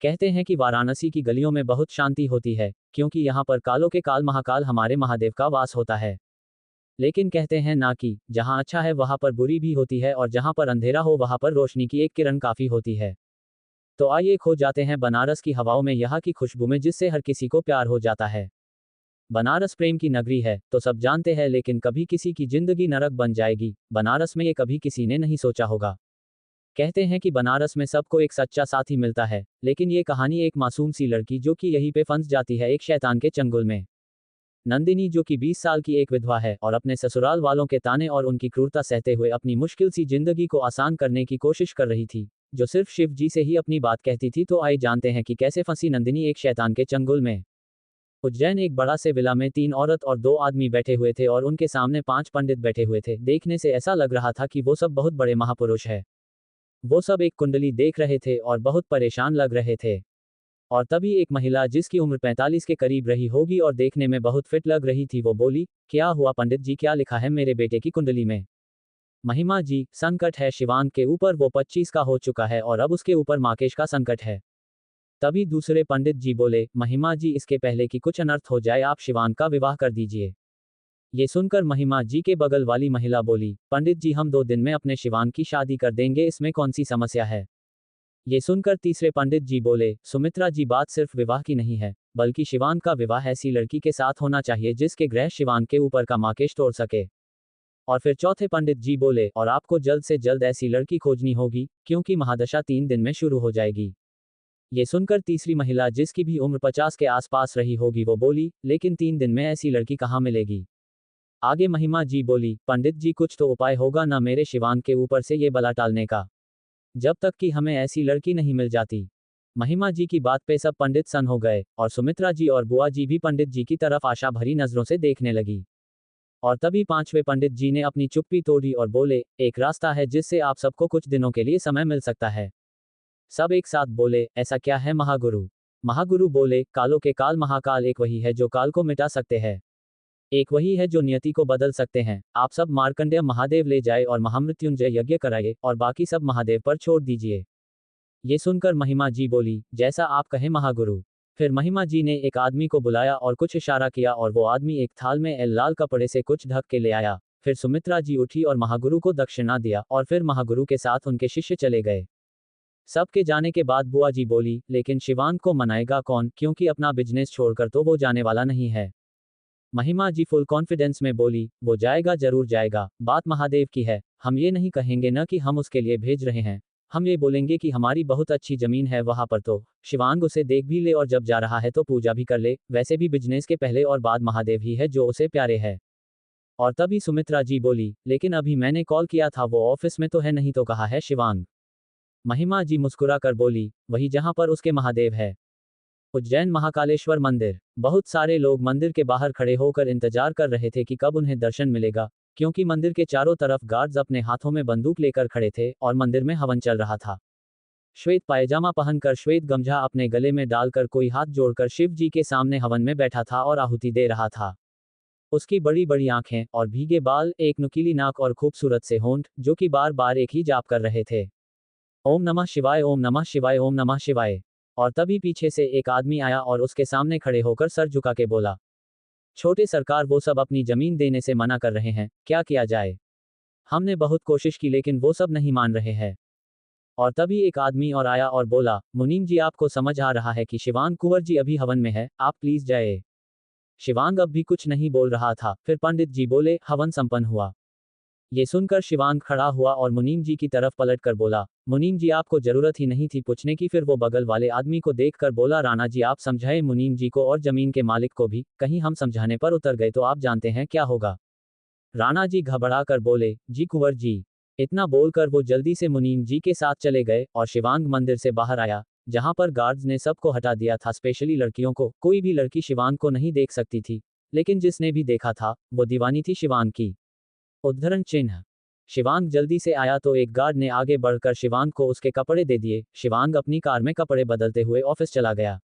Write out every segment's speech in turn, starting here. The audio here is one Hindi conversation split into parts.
कहते हैं कि वाराणसी की गलियों में बहुत शांति होती है, क्योंकि यहाँ पर कालों के काल महाकाल हमारे महादेव का वास होता है। लेकिन कहते हैं ना कि जहाँ अच्छा है वहाँ पर बुरी भी होती है, और जहाँ पर अंधेरा हो वहाँ पर रोशनी की एक किरण काफी होती है। तो आइए खो जाते हैं बनारस की हवाओं में, यहाँ की खुशबू में, जिससे हर किसी को प्यार हो जाता है। बनारस प्रेम की नगरी है तो सब जानते हैं, लेकिन कभी किसी की जिंदगी नरक बन जाएगी बनारस में, ये कभी किसी ने नहीं सोचा होगा। कहते हैं कि बनारस में सबको एक सच्चा साथी मिलता है, लेकिन ये कहानी एक मासूम सी लड़की जो कि यहीं पे फंस जाती है एक शैतान के चंगुल में। नंदिनी जो कि 20 साल की एक विधवा है और अपने ससुराल वालों के ताने और उनकी क्रूरता सहते हुए अपनी मुश्किल सी जिंदगी को आसान करने की कोशिश कर रही थी, जो सिर्फ शिव जी से ही अपनी बात कहती थी। तो आइए जानते हैं कि कैसे फंसी नंदिनी एक शैतान के चंगुल में। उज्जैन एक बड़ा से विला में 3 औरत और 2 आदमी बैठे हुए थे और उनके सामने 5 पंडित बैठे हुए थे। देखने से ऐसा लग रहा था कि वो सब बहुत बड़े महापुरुष है। वो सब एक कुंडली देख रहे थे और बहुत परेशान लग रहे थे। और तभी एक महिला जिसकी उम्र 45 के करीब रही होगी और देखने में बहुत फिट लग रही थी, वो बोली, क्या हुआ पंडित जी, क्या लिखा है मेरे बेटे की कुंडली में? महिमा जी, संकट है शिवांग के ऊपर, वो 25 का हो चुका है और अब उसके ऊपर माकेश का संकट है। तभी दूसरे पंडित जी बोले, महिमा जी, इसके पहले कि कुछ अनर्थ हो जाए आप शिवांग का विवाह कर दीजिए। ये सुनकर महिमा जी के बगल वाली महिला बोली, पंडित जी, हम 2 दिन में अपने शिवांग की शादी कर देंगे, इसमें कौन सी समस्या है? ये सुनकर तीसरे पंडित जी बोले, सुमित्रा जी, बात सिर्फ विवाह की नहीं है, बल्कि शिवांग का विवाह ऐसी लड़की के साथ होना चाहिए जिसके ग्रह शिवांग के ऊपर का माकेश तोड़ सके। और फिर चौथे पंडित जी बोले, और आपको जल्द से जल्द ऐसी लड़की खोजनी होगी, क्योंकि महादशा 3 दिन में शुरू हो जाएगी। ये सुनकर तीसरी महिला, जिसकी भी उम्र 50 के आसपास रही होगी, वो बोली, लेकिन 3 दिन में ऐसी लड़की कहाँ मिलेगी? आगे महिमा जी बोली, पंडित जी, कुछ तो उपाय होगा ना मेरे शिवांग के ऊपर से ये बला टालने का, जब तक कि हमें ऐसी लड़की नहीं मिल जाती। महिमा जी की बात पे सब पंडित सन हो गए, और सुमित्रा जी और बुआ जी भी पंडित जी की तरफ आशा भरी नजरों से देखने लगी। और तभी 5वें पंडित जी ने अपनी चुप्पी तोड़ी और बोले, एक रास्ता है जिससे आप सबको कुछ दिनों के लिए समय मिल सकता है। सब एक साथ बोले, ऐसा क्या है महागुरु? महागुरु बोले, कालों के काल महाकाल एक वही है जो काल को मिटा सकते हैं, एक वही है जो नियति को बदल सकते हैं। आप सब मार्कंडेय महादेव ले जाए और महामृत्युंजय यज्ञ कराइए और बाकी सब महादेव पर छोड़ दीजिए। ये सुनकर महिमा जी बोली, जैसा आप कहें महागुरु। फिर महिमा जी ने एक आदमी को बुलाया और कुछ इशारा किया और वो आदमी एक थाल में लाल कपड़े से कुछ ढक के ले आया। फिर सुमित्रा जी उठी और महागुरु को दक्षिणा दिया और फिर महागुरु के साथ उनके शिष्य चले गए। सबके जाने के बाद बुआ जी बोली, लेकिन शिवांग को मनाएगा कौन, क्योंकि अपना बिजनेस छोड़कर तो वो जाने वाला नहीं है। महिमा जी फुल कॉन्फिडेंस में बोली, वो जाएगा, जरूर जाएगा, बात महादेव की है। हम ये नहीं कहेंगे न कि हम उसके लिए भेज रहे हैं, हम ये बोलेंगे कि हमारी बहुत अच्छी जमीन है वहां पर, तो शिवांग उसे देख भी ले और जब जा रहा है तो पूजा भी कर ले। वैसे भी बिजनेस के पहले और बाद महादेव ही है जो उसे प्यारे है। और तभी सुमित्रा जी बोली, लेकिन अभी मैंने कॉल किया था, वो ऑफिस में तो है नहीं, तो कहा है शिवांग? महिमा जी मुस्कुरा कर बोली, वही जहां पर उसके महादेव है, उज्जैन महाकालेश्वर मंदिर। बहुत सारे लोग मंदिर के बाहर खड़े होकर इंतजार कर रहे थे कि कब उन्हें दर्शन मिलेगा, क्योंकि मंदिर के चारों तरफ गार्ड्स अपने हाथों में बंदूक लेकर खड़े थे और मंदिर में हवन चल रहा था। श्वेत पायजामा पहनकर, श्वेत गमछा अपने गले में डालकर, कोई हाथ जोड़कर शिव जी के सामने हवन में बैठा था और आहुति दे रहा था। उसकी बड़ी बड़ी आंखें और भीगे बाल, एक नुकीली नाक और खूबसूरत से होंठ, जो कि बार बार एक ही जाप कर रहे थे, ओम नमः शिवाय, ओम नमः शिवाय, ओम नमः शिवाय। और तभी पीछे से एक आदमी आया और उसके सामने खड़े होकर सर झुका के बोला, छोटे सरकार, वो सब अपनी जमीन देने से मना कर रहे हैं, क्या किया जाए? हमने बहुत कोशिश की लेकिन वो सब नहीं मान रहे हैं। और तभी एक आदमी और आया और बोला, मुनीम जी, आपको समझ आ रहा है कि शिवांग कुंवर जी अभी हवन में है, आप प्लीज जाए। शिवांग अब भी कुछ नहीं बोल रहा था। फिर पंडित जी बोले, हवन संपन्न हुआ। ये सुनकर शिवांग खड़ा हुआ और मुनीम जी की तरफ पलट कर बोला, मुनीम जी, आपको जरूरत ही नहीं थी पूछने की। फिर वो बगल वाले आदमी को देखकर बोला, राणा जी, आप समझाए मुनीम जी को और जमीन के मालिक को भी, कहीं हम समझाने पर उतर गए तो आप जानते हैं क्या होगा। राणा जी घबरा कर बोले, जी कुंवर जी। इतना बोलकर वो जल्दी से मुनीम जी के साथ चले गए और शिवांग मंदिर से बाहर आया, जहां पर गार्ड्स ने सबको हटा दिया था, स्पेशली लड़कियों को। कोई भी लड़की शिवांग को नहीं देख सकती थी, लेकिन जिसने भी देखा था वो दीवानी थी शिवांग की। उद्धरण चिन्ह। शिवांग जल्दी से आया तो एक गार्ड ने आगे बढ़कर शिवांग को उसके कपड़े दे दिए। शिवांग अपनी कार में कपड़े बदलते हुए ऑफिस चला गया।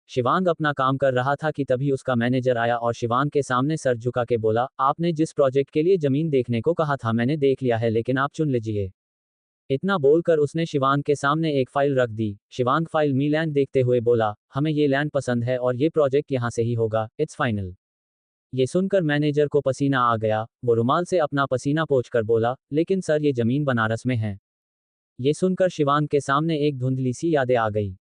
शिवांग अपना काम कर रहा था कि तभी उसका मैनेजर आया और शिवांग के सामने सर झुका के बोला, आपने जिस प्रोजेक्ट के लिए जमीन देखने को कहा था मैंने देख लिया है, लेकिन आप चुन लीजिए। इतना बोलकर उसने शिवांग के सामने एक फाइल रख दी। शिवांग फाइल मी लैंड देखते हुए बोला, हमें ये लैंड पसंद है और ये प्रोजेक्ट यहाँ से ही होगा, इट्स फाइनल। ये सुनकर मैनेजर को पसीना आ गया। वो रुमाल से अपना पसीना पोंछकर बोला, लेकिन सर ये जमीन बनारस में है। ये सुनकर शिवांग के सामने एक धुंधली सी यादें आ गई।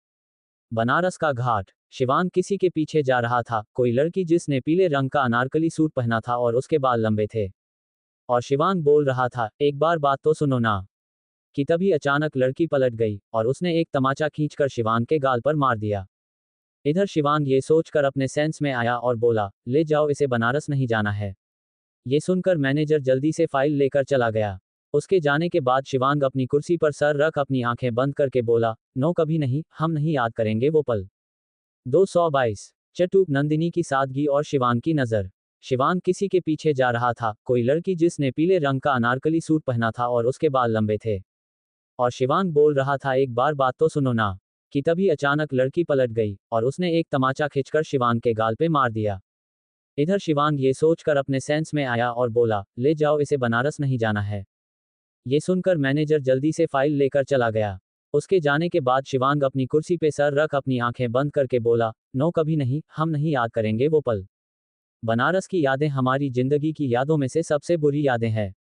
बनारस का घाट। शिवांग किसी के पीछे जा रहा था, कोई लड़की जिसने पीले रंग का अनारकली सूट पहना था और उसके बाल लंबे थे। और शिवांग बोल रहा था, एक बार बात तो सुनो ना। कि तभी अचानक लड़की पलट गई और उसने एक तमाचा खींचकर शिवांग के गाल पर मार दिया। इधर शिवांग ये सोचकर अपने सेंस में आया और बोला, ले जाओ इसे, बनारस नहीं जाना है। ये सुनकर मैनेजर जल्दी से फाइल लेकर चला गया। उसके जाने के बाद शिवांग अपनी कुर्सी पर सर रख अपनी आंखें बंद करके बोला, नो कभी नहीं, हम नहीं याद करेंगे वो पल। 222। चटूक नंदिनी की सादगी और शिवांग की नज़र। शिवांग किसी के पीछे जा रहा था, कोई लड़की जिसने पीले रंग का अनारकली सूट पहना था और उसके बाल लंबे थे। और शिवांग बोल रहा था, एक बार बात तो सुनो ना। कि तभी अचानक लड़की पलट गई और उसने एक तमाचा खींचकर शिवांग के गाल पे मार दिया। इधर शिवांग ये सोचकर अपने सेंस में आया और बोला, ले जाओ इसे, बनारस नहीं जाना है। ये सुनकर मैनेजर जल्दी से फाइल लेकर चला गया। उसके जाने के बाद शिवांग अपनी कुर्सी पे सर रख अपनी आंखें बंद करके बोला, नो कभी नहीं, हम नहीं याद करेंगे वो पल। बनारस की यादें हमारी जिंदगी की यादों में से सबसे बुरी यादें हैं।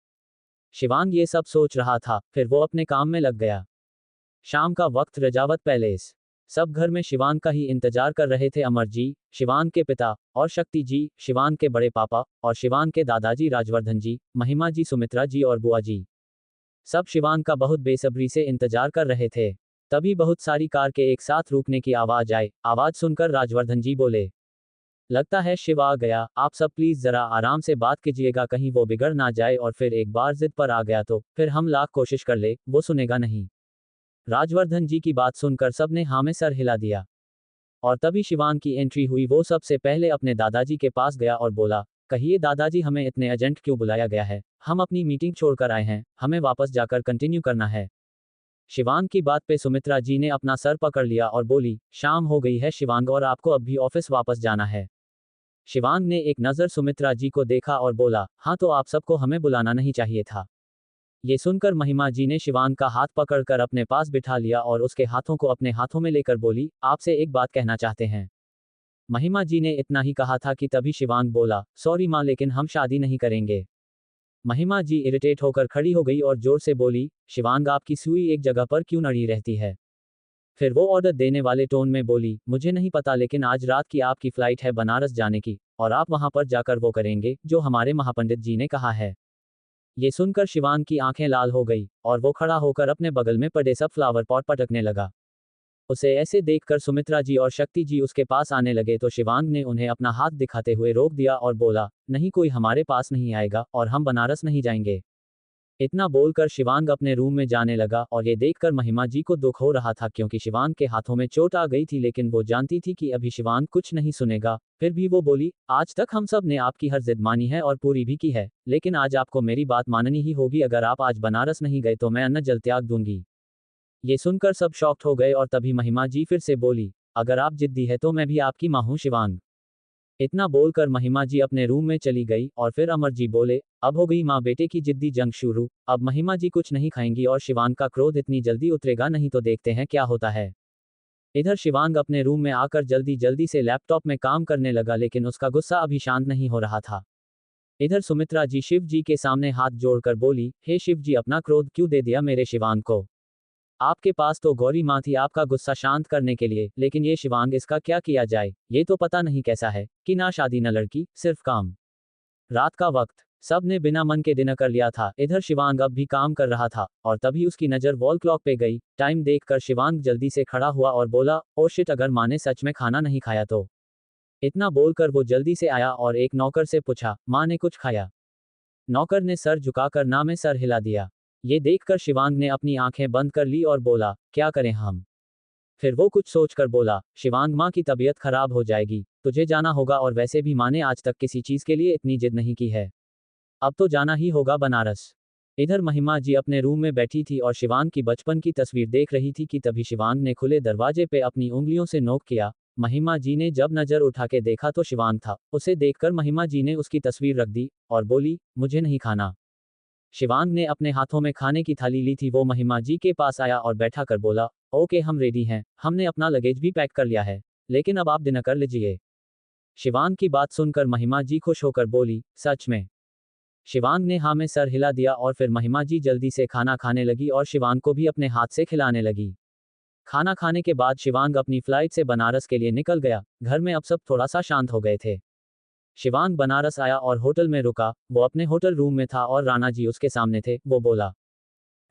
शिवांग ये सब सोच रहा था, फिर वो अपने काम में लग गया। शाम का वक्त, रजावत पैलेस। सब घर में शिवांग का ही इंतजार कर रहे थे। अमर जी, शिवांग के पिता, और शक्ति जी, शिवांग के बड़े पापा, और शिवांग के दादाजी राजवर्धन जी, महिमा जी, सुमित्रा जी और बुआ जी। सब शिवांग का बहुत बेसब्री से इंतजार कर रहे थे। तभी बहुत सारी कार के एक साथ रुकने की आवाज आई। आवाज सुनकर राजवर्धन जी बोले, लगता है शिव आ गया, आप सब प्लीज जरा आराम से बात कीजिएगा, कहीं वो बिगड़ ना जाए और फिर एक बार जिद पर आ गया तो फिर हम लाख कोशिश कर ले, वो सुनेगा नहीं। राजवर्धन जी की बात सुनकर सबने हाँ में सर हिला दिया। और तभी शिवांग की एंट्री हुई। वो सबसे पहले अपने दादाजी के पास गया और बोला, कहिए दादाजी, हमें इतने अर्जेंट क्यों बुलाया गया है? हम अपनी मीटिंग छोड़कर आए हैं, हमें वापस जाकर कंटिन्यू करना है। शिवांग की बात पे सुमित्रा जी ने अपना सर पकड़ लिया और बोली, शाम हो गई है शिवांग और आपको अब भी ऑफिस वापस जाना है। शिवांग ने एक नज़र सुमित्रा जी को देखा और बोला, हाँ तो आप सबको हमें बुलाना नहीं चाहिए था। ये सुनकर महिमा जी ने शिवांग का हाथ पकड़कर अपने पास बिठा लिया और उसके हाथों को अपने हाथों में लेकर बोली, आपसे एक बात कहना चाहते हैं। महिमा जी ने इतना ही कहा था कि तभी शिवांग बोला, सॉरी माँ, लेकिन हम शादी नहीं करेंगे। महिमा जी इरिटेट होकर खड़ी हो गई और जोर से बोली, शिवांग, आपकी सुई एक जगह पर क्यों अड़ी रहती है? फिर वो ऑर्डर देने वाले टोन में बोली, मुझे नहीं पता, लेकिन आज रात की आपकी फ्लाइट है बनारस जाने की, और आप वहां पर जाकर वो करेंगे जो हमारे महापंडित जी ने कहा है। ये सुनकर शिवांग की आंखें लाल हो गई और वो खड़ा होकर अपने बगल में पड़े सब फ्लावर पॉट पटकने लगा। उसे ऐसे देखकर सुमित्रा जी और शक्ति जी उसके पास आने लगे तो शिवांग ने उन्हें अपना हाथ दिखाते हुए रोक दिया और बोला, नहीं, कोई हमारे पास नहीं आएगा और हम बनारस नहीं जाएंगे। इतना बोलकर शिवांग अपने रूम में जाने लगा और ये देखकर महिमा जी को दुख हो रहा था क्योंकि शिवांग के हाथों में चोट आ गई थी, लेकिन वो जानती थी कि अभी शिवांग कुछ नहीं सुनेगा। फिर भी वो बोली, आज तक हम सब ने आपकी हर जिद मानी है और पूरी भी की है, लेकिन आज आपको मेरी बात माननी ही होगी। अगर आप आज बनारस नहीं गए तो मैं अन्न जल त्याग दूंगी। ये सुनकर सब शॉक्ड हो गए और तभी महिमा जी फिर से बोली, अगर आप जिद्दी है तो मैं भी आपकी माँ हूँ शिवांग। इतना बोलकर महिमा जी अपने रूम में चली गई और फिर अमर जी बोले, अब हो गई माँ बेटे की जिद्दी जंग शुरू। अब महिमा जी कुछ नहीं खाएंगी और शिवांग का क्रोध इतनी जल्दी उतरेगा नहीं, तो देखते हैं क्या होता है। इधर शिवांग अपने रूम में आकर जल्दी जल्दी से लैपटॉप में काम करने लगा, लेकिन उसका गुस्सा अभी शांत नहीं हो रहा था। इधर सुमित्रा जी शिव जी के सामने हाथ जोड़कर बोली, हे शिव जी, अपना क्रोध क्यों दे दिया मेरे शिवांग को? आपके पास तो गौरी माँ थी आपका गुस्सा शांत करने के लिए, लेकिन ये शिवांग, इसका क्या किया जाए? ये तो पता नहीं कैसा है कि ना शादी न लड़की, सिर्फ काम। रात का वक्त, सब ने बिना मन के डिनर कर लिया था। इधर शिवांग अब भी काम कर रहा था और तभी उसकी नज़र वॉल क्लॉक पे गई। टाइम देखकर शिवांग जल्दी से खड़ा हुआ और बोला, ओ शिट, अगर माँ ने सच में खाना नहीं खाया तो? इतना बोलकर वो जल्दी से आया और एक नौकर से पूछा, माँ ने कुछ खाया? नौकर ने सर झुकाकर ना में सर हिला दिया। ये देखकर शिवांग ने अपनी आंखें बंद कर ली और बोला, क्या करें हम? फिर वो कुछ सोचकर बोला, शिवांग, माँ की तबीयत खराब हो जाएगी, तुझे जाना होगा, और वैसे भी माँ ने आज तक किसी चीज के लिए इतनी जिद नहीं की है। अब तो जाना ही होगा बनारस। इधर महिमा जी अपने रूम में बैठी थी और शिवांग की बचपन की तस्वीर देख रही थी कि तभी शिवांग ने खुले दरवाजे पे अपनी उंगलियों से नोक किया। महिमा जी ने जब नजर उठा के देखा तो शिवांग था। उसे देखकर महिमा जी ने उसकी तस्वीर रख दी और बोली, मुझे नहीं खाना। शिवांग ने अपने हाथों में खाने की थाली ली थी। वो महिमा जी के पास आया और बैठा कर बोला, ओके हम रेडी हैं, हमने अपना लगेज भी पैक कर लिया है, लेकिन अब आप डिनर कर लीजिए। शिवांग की बात सुनकर महिमा जी खुश होकर बोली, सच में? शिवांग ने हाँ में सर हिला दिया और फिर महिमा जी जल्दी से खाना खाने लगी और शिवांग को भी अपने हाथ से खिलाने लगी। खाना खाने के बाद शिवांग अपनी फ्लाइट से बनारस के लिए निकल गया। घर में अब सब थोड़ा सा शांत हो गए थे। शिवांग बनारस आया और होटल में रुका। वो अपने होटल रूम में था और राणा जी उसके सामने थे। वो बोला,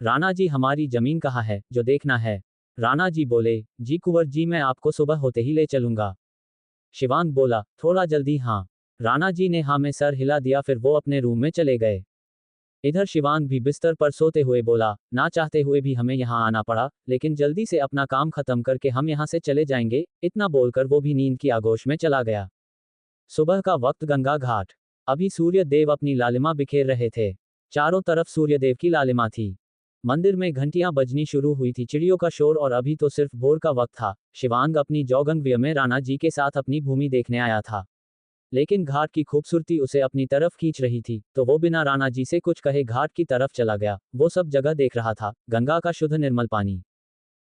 राणा जी हमारी जमीन कहाँ है, जो देखना है? राणा जी बोले, जी कुंवर जी मैं आपको सुबह होते ही ले चलूंगा। शिवांग बोला, थोड़ा जल्दी? हाँ। राणा जी ने हाँ में सर हिला दिया। फिर वो अपने रूम में चले गए। इधर शिवांग भी बिस्तर पर सोते हुए बोला, ना चाहते हुए भी हमें यहाँ आना पड़ा, लेकिन जल्दी से अपना काम खत्म करके हम यहाँ से चले जाएंगे। इतना बोलकर वो भी नींद की आगोश में चला गया। सुबह का वक्त, गंगा घाट। अभी सूर्य देव अपनी लालिमा बिखेर रहे थे। चारों तरफ सूर्यदेव की लालिमा थी। मंदिर में घंटियां बजनी शुरू हुई थी, चिड़ियों का शोर, और अभी तो सिर्फ भोर का वक्त था। शिवांग अपनी जॉगिंग वियर में राणा जी के साथ अपनी भूमि देखने आया था, लेकिन घाट की खूबसूरती उसे अपनी तरफ खींच रही थी, तो वो बिना राणा जी से कुछ कहे घाट की तरफ चला गया। वो सब जगह देख रहा था, गंगा का शुद्ध निर्मल पानी।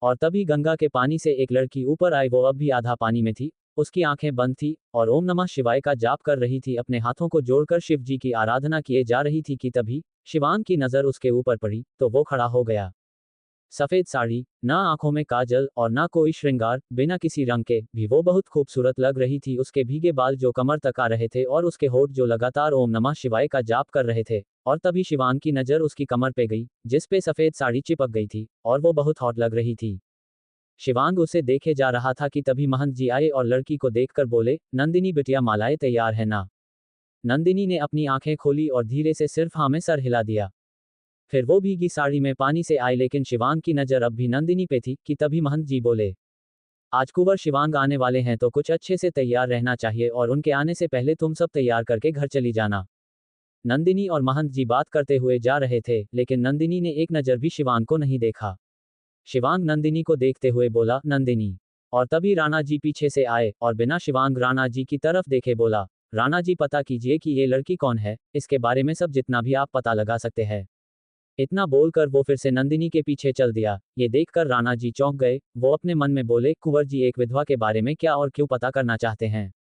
और तभी गंगा के पानी से एक लड़की ऊपर आई। वो अब भी आधा पानी में थी, उसकी आंखें बंद थी और ओम नमः शिवाय का जाप कर रही थी। अपने हाथों को जोड़कर शिव जी की आराधना किए जा रही थी कि तभी शिवांग की नजर उसके ऊपर पड़ी, तो वो खड़ा हो गया। सफेद साड़ी, ना आंखों में काजल और ना कोई श्रृंगार, बिना किसी रंग के भी वो बहुत खूबसूरत लग रही थी। उसके भीगे बाल जो कमर तक आ रहे थे और उसके होठ जो लगातार ओम नमः शिवाय का जाप कर रहे थे। और तभी शिवांग की नजर उसकी कमर पे गई, जिस पे सफेद साड़ी चिपक गई थी, और वो बहुत हॉट लग रही थी। शिवांग उसे देखे जा रहा था कि तभी महंत जी आए और लड़की को देखकर बोले, नंदिनी बिटिया मालाएं तैयार है ना? नंदिनी ने अपनी आंखें खोली और धीरे से सिर्फ हाँ में सर हिला दिया। फिर वो भीगी साड़ी में पानी से आई, लेकिन शिवांग की नजर अब भी नंदिनी पे थी कि तभी महंत जी बोले, आज कुंवर शिवांग आने वाले हैं तो कुछ अच्छे से तैयार रहना चाहिए और उनके आने से पहले तुम सब तैयार करके घर चली जाना। नंदिनी और महंत जी बात करते हुए जा रहे थे, लेकिन नंदिनी ने एक नजर भी शिवांग को नहीं देखा। शिवांग नंदिनी को देखते हुए बोला, नंदिनी। और तभी राणा जी पीछे से आए और बिना शिवांग राणा जी की तरफ देखे बोला, राणा जी पता कीजिए कि ये लड़की कौन है, इसके बारे में सब जितना भी आप पता लगा सकते हैं। इतना बोलकर वो फिर से नंदिनी के पीछे चल दिया। ये देखकर राणा जी चौंक गए। वो अपने मन में बोले, कुंवर जी एक विधवा के बारे में क्या और क्यों पता करना चाहते हैं?